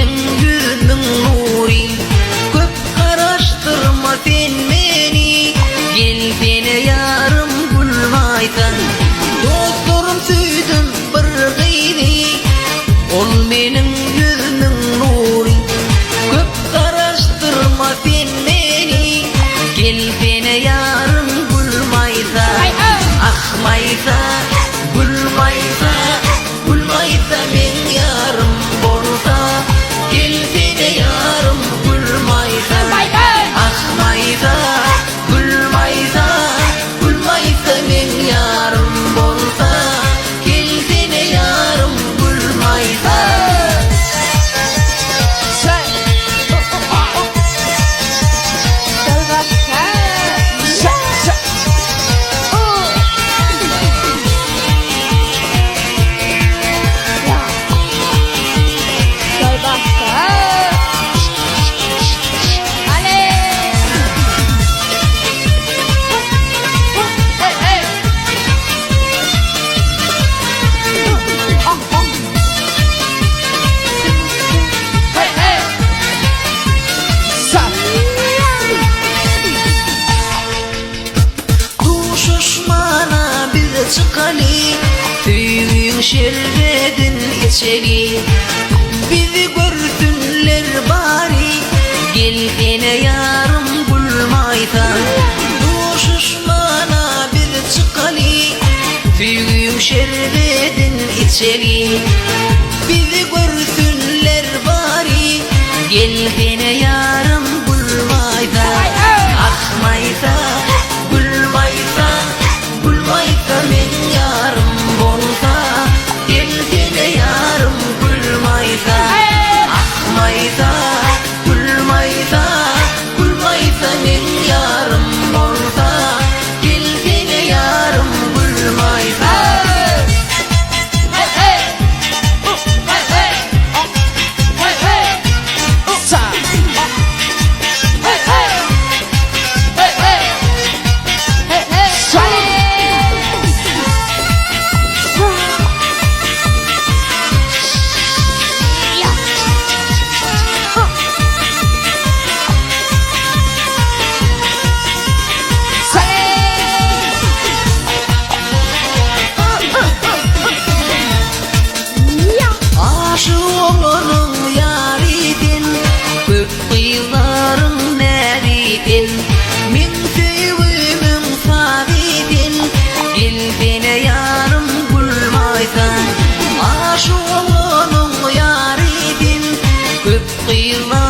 benim yüzümün nuri. Köp araştırma sen beni, gel beni yarım bulmaysan. Dosturum süydüm bir gayri, ol benim yüzümün nuri. Köp araştırma sen beni, gel beni yarım bulmaysan. Akmaysa, bulmaysa, bulmaysa men yarım bolsa, gel beni yarım bulmaysa. Akmaysa, bulmaysa, bulmaysa men yarım bolsa, gel beni yarım bulmaysa. Çıkali, tüyün şerbedin içeri. Bizi görsünler bari, gel beni yarım bulmaysan. Düşmana biz çıkali, tüyün şerbedin içeri. Bizi görsünler bari, gel beni yarım bulmaysan. Akmaysa, bulmaysa, bulmaysa men yarım bolsa, gel beni yarım bulmaysa. Akmaysa, bulmaysa, bulmaysa men yarım bolsa, gel beni yarım bulmaysa. Aşığımın yaridin, köp kıyıların neridin. Min sevimim sabidin, gel beni yarım bulmaysan. Aşığımın yaridin, köp kıyıların